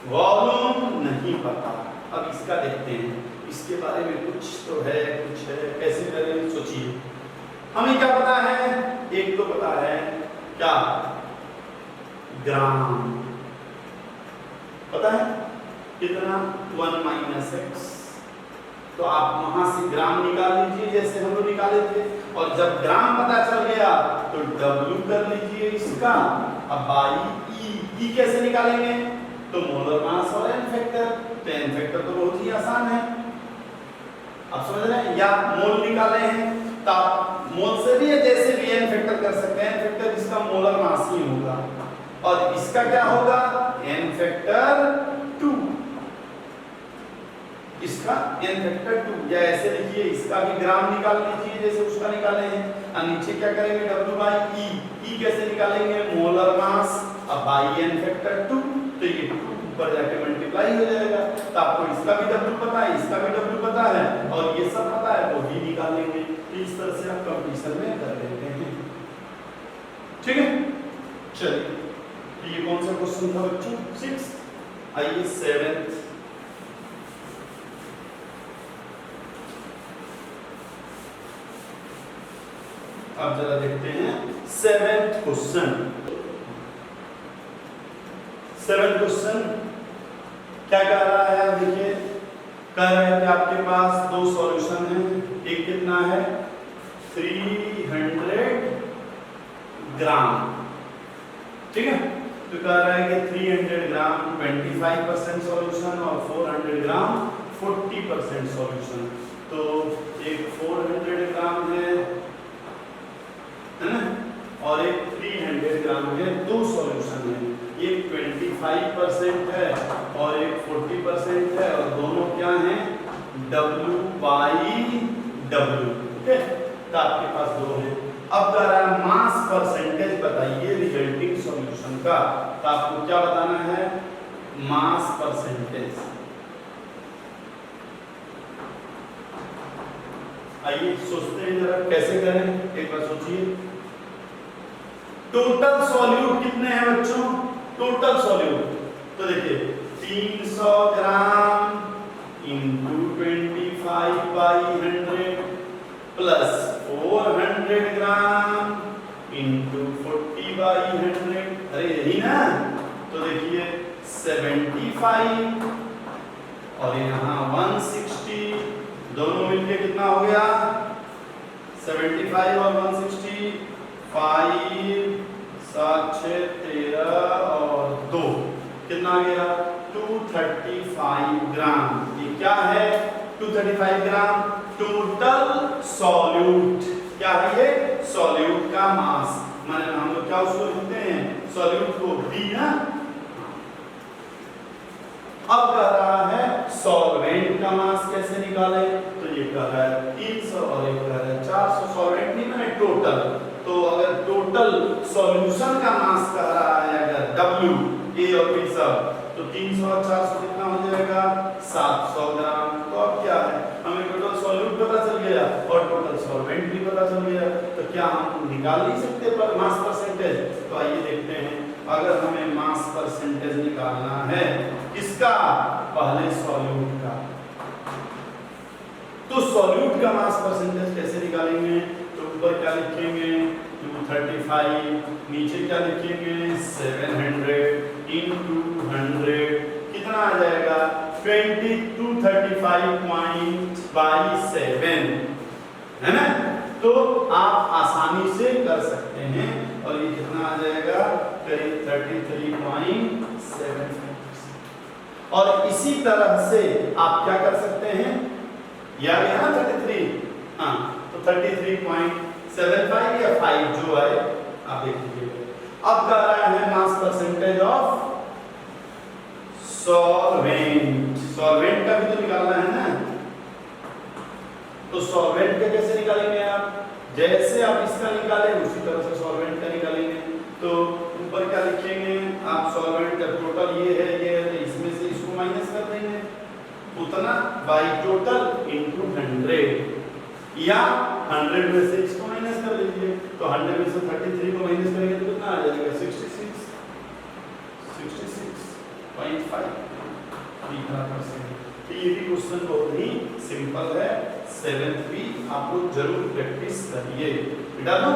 वॉल्यूम नहीं पता। अब इसका देखते हैं, इसके बारे में कुछ तो है, कुछ है, कैसे करें सोचिए। हमें क्या पता है? एक तो पता है क्या? ग्राम पता है कितना? 1 - x। तो आप वहां से ग्राम निकाल लीजिए जैसे हम लोग निकाले थे, और जब ग्राम पता चल गया तो W कर लीजिए इसका। अब बाई E कैसे निकालेंगे? तो मोलर मास और N फैक्टर। तो N फैक्टर तो बहुत ही आसान है, आप समझ रहे हैं? या मोल निकाले हैं तो आप मोल से भी जैसे भी N फैक्टर कर सकते हैं। N फैक्टर इसका मोलर मास ही होगा, और इसका क्या होगा? N factor 2। इसका N फैक्टर 2, या ऐसे लिखिए, इसका भी ग्राम निकाल लीजिए जैसे उसका निकाले हैं। और नीचे क्या करेंगे? W/E। E कैसे निकालेंगे? मोलर मास अब बाई N फैक्टर 2, तो ये 2 ऊपर जाके मल्टीप्लाई हो जाएगा। तो आपको इसका भी W पता है, इसका भी W पता है, और ये सब पता है, वो भी निकालेंगे। तो इस तरह से आप कंपटीशन में कर लेते हैं। ठीक है, चलिए, ये कौन सा क्वेश्चन था बच्चों? 6। आइए 7th। अब जरा देखते हैं 7th क्वेश्चन। 7th क्वेश्चन क्या कह रहा है? आप देखिए, कह रहा है कि आपके पास 2 सॉल्यूशन है। एक कितना है? 300 ग्राम। ठीक है, तो कह रहा है कि 300 ग्राम 25% सॉल्यूशन और 400 ग्राम 40% सॉल्यूशन। तो एक 400 ग्राम है ना, और एक 300 ग्राम है। 2 सॉल्यूशन है, एक 25% है और एक 40% है, और दोनों क्या हैं? W/W। ठीक है, तो आपके पास 2 है। अब कह रहा है मास परसेंटेज बताइए रिजल्टिंग सॉल्यूशन का। तो आपको क्या बताना है? Mass percentage. आइए सोचते हैं जरा कैसे करें, एक बार सोचिए। टोटल सॉल्यूट कितने हैं बच्चों? Total solute. तो देखिए 300 gram into 25/100 plus 400 gram into 40/100, अरे यही ना। तो देखिए 75 और यहाँ 160, दोनों मिलके कितना हो गया 75 और 160, 5 7 6 13 और 2 कितना आ गया 235 ग्राम। ये क्या है 235 ग्राम टोटल सॉल्यूट। क्या है ये सॉल्यूट का मास, माने हम लोग क्या उसको लिखते हैं सॉल्यूट को B ना। अब कह रहा है सॉल्वेंट का मास कैसे निकाले, तो ये कह रहा है 300 और ये कह रहा है 400। सॉल्वेंट नहीं मैंने टोटल, तो अगर टोटल सॉल्यूशन का मास कह रहा है अगर W A और B सब, तो 300 और 400 कितना हो जाएगा 700 ग्राम। तो अब क्या है हमें टोटल सॉल्यूट पता चल गया और टोटल सॉल्वेंट भी पता चल गया, तो क्या हम निकाल नहीं सकते पर मास परसेंटेज। तो आइए देखते हैं, अगर हमें मास परसेंटेज निकालना है किसका, पहले सॉल्यूट का, तो सॉल्यूट का मास परसेंटेज कैसे निकालेंगे। तो ऊपर क्या लिखेंगे 235, नीचे क्या लिखेंगे 700 इंटू 100 कितना आ जाएगा 2235.7 है ना। तो आप आसानी से कर सकते हैं और ये कितना आ जाएगा करीब 33.7। और इसी तरह से आप क्या कर सकते हैं, याद है ना 33, हाँ तो 33.75 या 5 जो है आप देख लीजिए। अब कह रहा है mass percentage of solvent, solvent का भी तो निकालना है ना। तो सॉल्वेंट का कैसे निकालेंगे आप, जैसे आप इसका निकाले उसी तरह से सॉल्वेंट का निकालेंगे। तो ऊपर क्या लिखेंगे आप, सॉल्वेंट का टोटल ये है, इसमें से इसको माइनस कर देंगे उतना बाई टोटल इनटू 100, या 100 में से इसको माइनस कर लीजिए। तो 100 में से 33 को माइनस करेंगे तो कितना आ जाएगा 66.5%। तो ये भी क्वेश्चन बहुत ही सिंपल है, 7th भी आप लोग जरूर प्रैक्टिस करिए बेटा। तो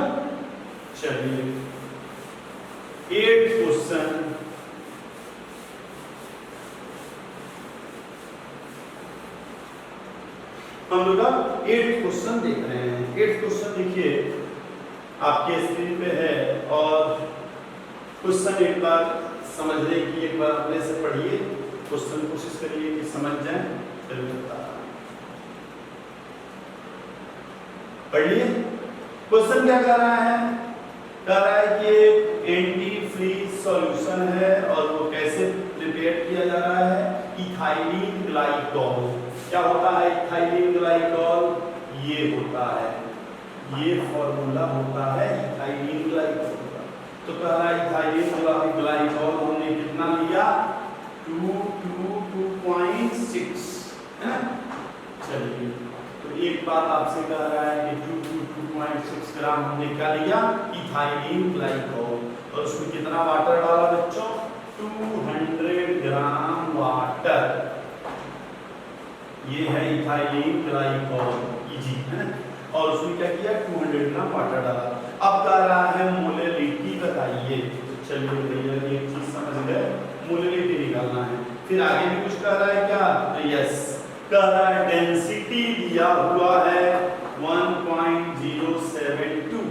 चलिए 8th क्वेश्चन, हम लोग 8th क्वेश्चन देख रहे हैं। 8th क्वेश्चन देखिए आपके स्क्रीन पे है और क्वेश्चन एक बार समझने की एक बार अपने से पढ़िए, क्वेश्चन कोशिश करिए कि समझ जाए। पढ़िए क्वेश्चन क्या कह रहा है, कह रहा है कि एंटी फ्रीज सॉल्यूशन है और वो कैसे प्रिपेयर किया जा रहा है, इथाइलिन ग्लाइकॉल। क्या होता है इथाइलिन ग्लाइकॉल, ये होता है, ये फॉर्मूला होता है इथाइलिन ग्लाइकॉल का। तो कह रहा है इथाइलिन ग्लाइकॉल हमने कितना लिया 2.6 है ना। चलिए तो एक बात आपसे कह रहा है कि 2.6 ग्राम हमने क्या लिया इथाइलिन ग्लाइकॉल, और उसमें कितना वाटर डाला बच्चों 200 ग्राम वाटर। ये है इथाइलिन ग्लाइकॉल इजी है ना, और उसमें क्या किया 200 ग्राम वाटर डाला। अब कह रहा है मोलेलिटी बताइए। तो चलिए भैया एक चीज समझ गए, मोलेलिटी निकालना है। फिर आगे भी कुछ कह रहा है क्या, तो यस कह रहा है डेंसिटी दिया हुआ है 1.072,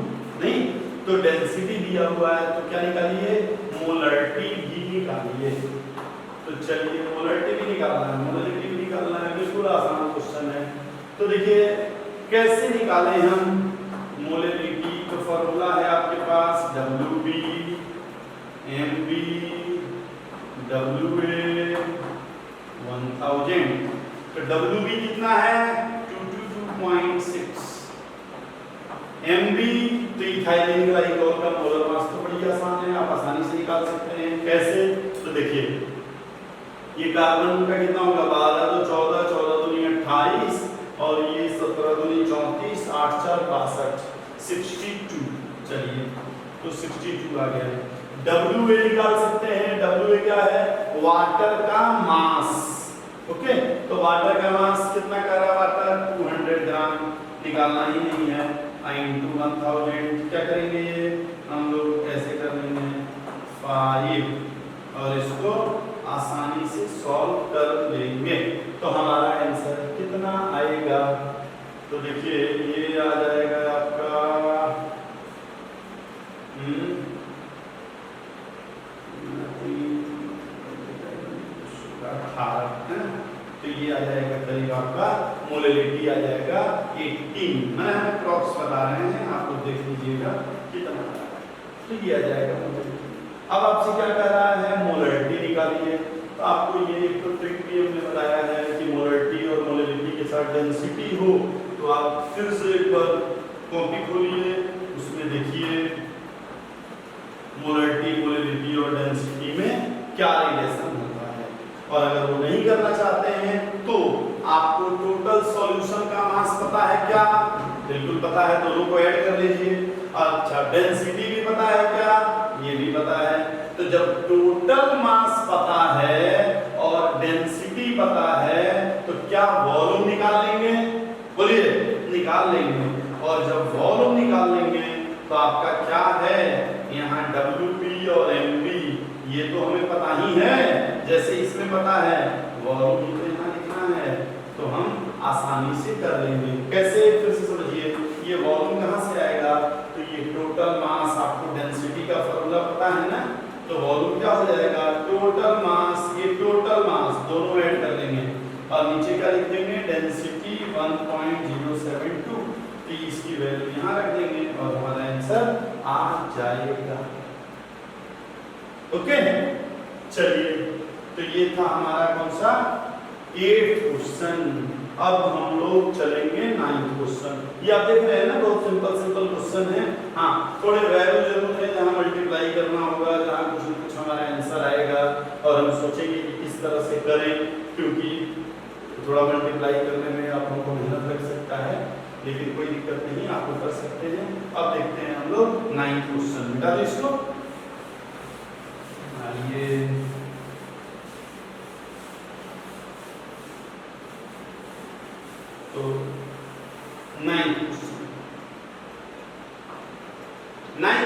नहीं तो डेंसिटी दिया हुआ है तो क्या निकालिए मोलरिटी भी निकालिए। तो चलिए मोलरिटी भी निकालना है, मोलरिटी भी निकालना है, बिल्कुल आसान क्वेश्चन है। तो देखिए कैसे निकालें हम मोलरिटी, तो फॉर्मूला है आपके पास WB MB WA 1000। तो WB कितना है 222.6, MB तो इथाइलिन ग्लाइकॉल का मोलर मास तो बड़ी आसान है, आप आसानी से निकाल सकते हैं। कैसे, तो देखिए ये कार्बन का कितना होगा 12 तो 14, 14 दूनी 28 और ये 17 दूनी 34, 8 4 62, 62। चलिए तो 62 आ गया है। WA निकाल सकते हैं। WA क्या है? वाटर का मास। ओके, तो वाटर का मास कितना कर रहा है? वाटर 200 ग्राम, निकालना ही नहीं है। into 1000 क्या करेंगे? ये हम लोग ऐसे कर लेंगे 5 और इसको आसानी से सॉल्व कर लेंगे। तो हमारा आंसर कितना आएगा? तो देखिए ये आ जाएगा आपका 18, तो ये आ जाएगा करीब आपका मोलैलिटी आ जाएगा 18। मैंने हमें अप्रॉक्स बता रहे हैं, आप लोग देख लीजिएगा कितना, तो ये आ जाएगा मोलैलिटी। अब आपसे क्या कह रहा है? मोलैलिटी निकालिए। तो आपको ये एक तो ट्रिक भी हमने बताया है कि मोलैलिटी और मोलैलिटी के साथ डेंसिटी हो, तो आप फिर से एक बार कॉपी खोलिए, उसमें देखिए मोलैलिटी, मोलैलिटी और डेंसिटी में क्या रिलेशन होता है। और अगर वो नहीं करना चाहते हैं तो आपको टोटल सॉल्यूशन का मास पता है क्या? बिल्कुल पता है, दोनों को ऐड कर लीजिए। अच्छा, डेंसिटी भी पता है क्या? ये भी पता है। तो जब टोटल मास पता है और डेंसिटी पता है तो क्या वॉल्यूम निकाल लेंगे? बोलिए, निकाल लेंगे। और जब वॉल्यूम निकाल लेंगे तो आपका क्या है? यहाँ WP और MP ये तो हमें पता ही है, जैसे इसमें पता है वॉल्यूम तो यहाँ लिखना है, तो हम आसानी से कर लेंगे। कैसे? फिर से समझिए, ये वॉल्यूम कहाँ से आएगा? तो ये टोटल मास, आपको डेंसिटी का फॉर्मूला पता है ना, तो वॉल्यूम क्या हो जाएगा? टोटल मास, ये टोटल मास दोनों ऐड कर लेंगे और नीचे क्या लिख देंगे? डेंसिटी 1.072, तो इसकी वैल्यू यहाँ रख देंगे और हमारा आंसर आ जाएगा। ओके, चलिए, तो ये था हमारा कौन सा? 8th question. अब हम लोग चलेंगे 9th क्वेश्चन। ये आप देख रहे हैं ना, बहुत सिंपल सिंपल क्वेश्चन है। हाँ, थोड़े वैल्यू जरूर है, जहाँ मल्टीप्लाई करना होगा, जहाँ कुछ न कुछ हमारा आंसर आएगा और हम सोचेंगे कि किस तरह से करें, क्योंकि थोड़ा मल्टीप्लाई करने में आप लोगों को मेहनत लग सकता है, लेकिन कोई दिक्कत नहीं, आप लोग कर सकते हैं। अब देखते हैं हम लोग 9th क्वेश्चन। बेटा इसको ये तो 9th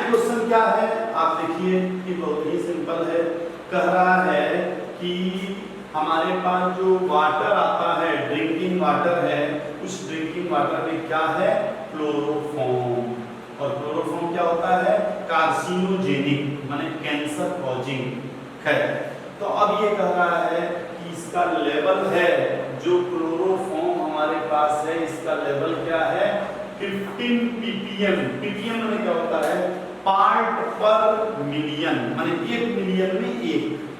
क्वेश्चन क्या है? आप देखिए कि बहुत ही सिंपल है। कह रहा है कि हमारे पास जो वाटर आता है, ड्रिंकिंग वाटर है, उस ड्रिंकिंग वाटर में क्या है? क्लोरोफॉर्म। और क्लोरोफॉर्म क्या होता है? कार्सिनोजेनिक, माने कैंसर कॉजिंग है। तो अब ये कह रहा है कि इसका लेवल है, जो क्लोरोफॉर्म हमारे पास है, इसका लेवल क्या है? 15 ppm। ppm में क्या होता है? पार्ट पर मिलियन, माने 1 मिलियन में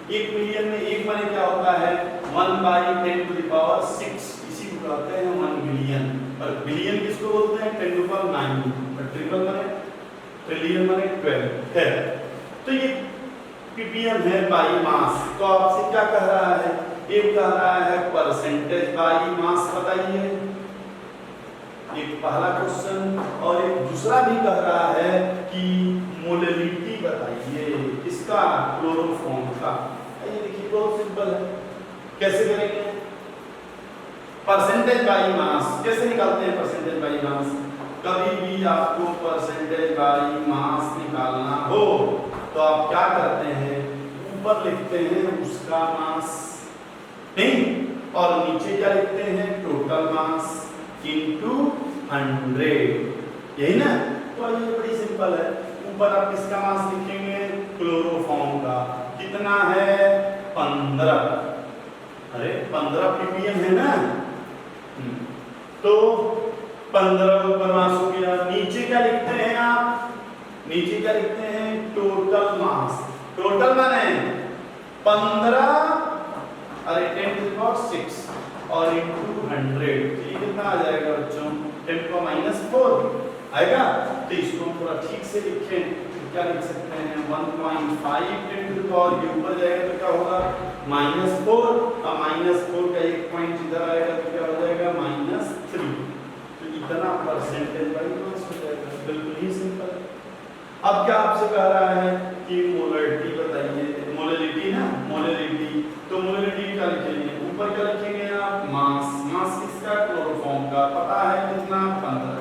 1 मिलियन में 1 माने क्या होता है? 1/10⁶, इसी को कहते हैं 1 बिलियन। और बिलियन किसको बोलते हैं? 10⁹। और ट्रिपल माने ट्रिलियन माने 12 है। तो ये ppm है बाई मास। तो आपसे क्या कह रहा है? एक कह रहा है परसेंटेज बाई मास बताइए, एक पहला क्वेश्चन, और एक दूसरा भी कह रहा है कि मोलैलिटी बताइए किसका? क्लोरोफॉर्म का। ये देखिए बहुत सिंपल है, कैसे करेंगे? परसेंटेज बाई मास कैसे निकालते हैं? परसेंटेज बाई मास, कभी भी आपको परसेंटेज बाई मास निकालना हो तो आप क्या करते हैं? ऊपर लिखते हैं उसका मास, नहीं, और नीचे क्या लिखते हैं? टोटल मास इनटू 100, यही ना? तो ये बड़ी सिंपल है। ऊपर आप किसका मास लिखेंगे? क्लोरोफॉर्म का। कितना है? 15। अरे 15 ppm है ना, तो 15 ऊपर मास हो गया। नीचे क्या लिखते हैं आप? नीचे क्या लिखते हैं? Total mass. टोटल माने 15, अरे 10⁶ और इनटू 100, ये कितना आ जाएगा बच्चों? 10⁻⁴ आएगा। तो इसको थोड़ा ठीक से लिखें, तो क्या लिख सकते हैं? 1.5 10⁻, ये ऊपर जाएगा तो क्या होगा? -4, और -4 का एक पॉइंट इधर आएगा तो क्या हो जाएगा? -3। तो इतना परसेंटेज बाई मास हो जाएगा। बिल्कुल ही सिंपल। अब क्या आपसे कह रहा है कि मोलरिटी बताइए, मोलरिटी ना, मोलरिटी, तो मोलरिटी क्या लिखेंगे, ऊपर क्या लिखेंगे आप, मास, मास किसका, क्लोरोफॉर्म का, पता है कितना 15,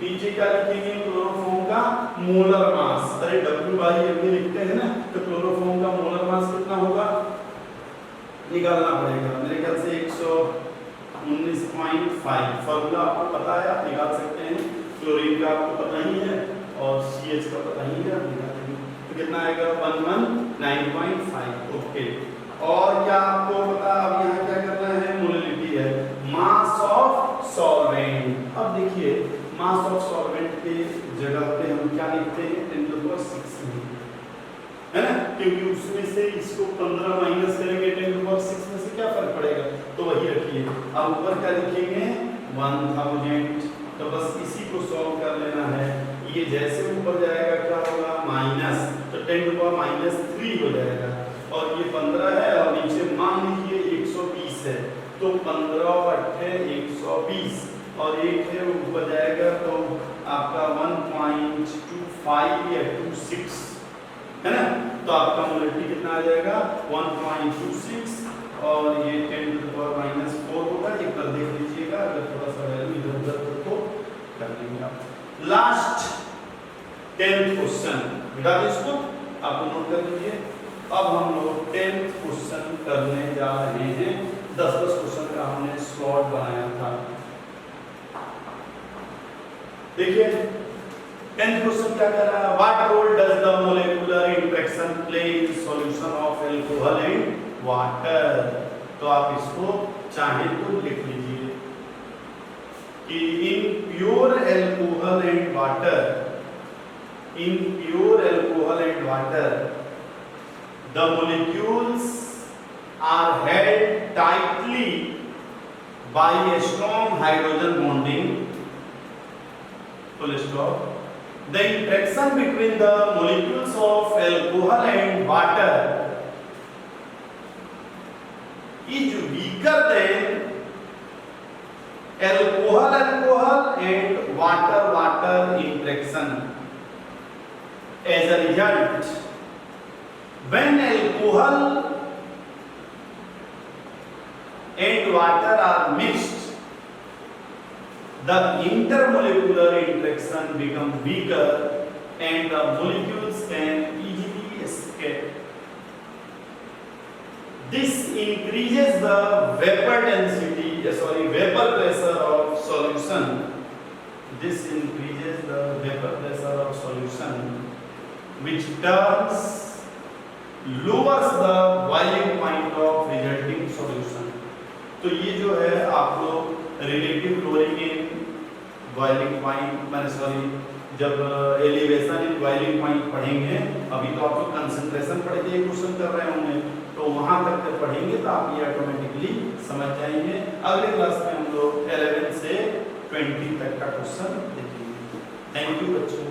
नीचे क्या लिखेंगे, क्लोरोफॉर्म का मोलर मास, अरे W/mv लिखते हैं ना, तो क्लोरोफॉर्म का मोलर मास कितना होगा निकालना पड़ेगा, मेरे ख्याल से 119.5, फॉर्मूला आपको पता है, आप निकाल सकते हैं, क्लोरीन का आपको पता ही है और CH का पता ही है, आप निकाल लेंगे, तो कितना आएगा 119.5, ओके। और क्या आपको पता, अब यहाँ क्या करना है, मोलरिटी है, मास ऑफ सॉल्वेंट। अब देखिए मास ऑफ सॉल्वेंट के जगह पे हम क्या लिखते हैं, 10⁻⁶, है ना, क्योंकि उसमें से इसको 15 माइनस करेंगे 10⁻⁶ में से क्या फर्क पड़ेगा, तो वही रखिए। अब ऊपर क्या लिखेंगे 1000, तो बस इसी को सॉल्व कर लेना है, ये जैसे ऊपर जाएगा क्या होगा माइनस, तो 10⁻³ हो जाएगा, और ये 15 है और नीचे मान लीजिए 120 है, तो 15 और 8 120, और एक है ऊपर जाएगा तो आपका 1.25 या 26, है ना, तो आपका मोलरिटी कितना आ जाएगा 1.26, और ये 10⁻⁴ होगा, एक बार देख लीजिएगा, अगर थोड़ा सा वैल्यू इधर उधर तो कर लेंगे आप। लास्ट 10th क्वेश्चन, बेटा इसको आप नोट कर लीजिए। अब हम लोग 10th क्वेश्चन करने जा रहे हैं, 10-10 क्वेश्चन का हमने स्लॉट बनाया था। देखिए 10th क्वेश्चन क्या कह रहा है, what role does the molecular interaction play in solution of alcohol and water, तो आप इसको चाहे तो लिख लीजिए कि in pure alcohol and water, in pure alcohol and water the molecules are held tightly by a strong hydrogen bonding, full stop. The interaction between the molecules of alcohol and water is weaker than alcohol and water interaction. As a result, when alcohol and water are mixed, the intermolecular interaction becomes weaker and the molecules can easily escape. This increases the vapor pressure of solution. This increases the vapor pressure of solution, which lowers the boiling point of resulting solution. तो ये जो है आप लोग relative lowering in boiling point, मैंने sorry जब elevation in boiling point पढ़ेंगे, अभी तो आप लोग कंसंट्रेशन पढ़ के क्वेश्चन कर रहे होंगे, तो वहां तक जब पढ़ेंगे तो आप ये ऑटोमेटिकली समझ जाएंगे। अगले क्लास में हम लोग 11 से 20 तक का क्वेश्चन देखेंगे। थैंक यू बच्चों।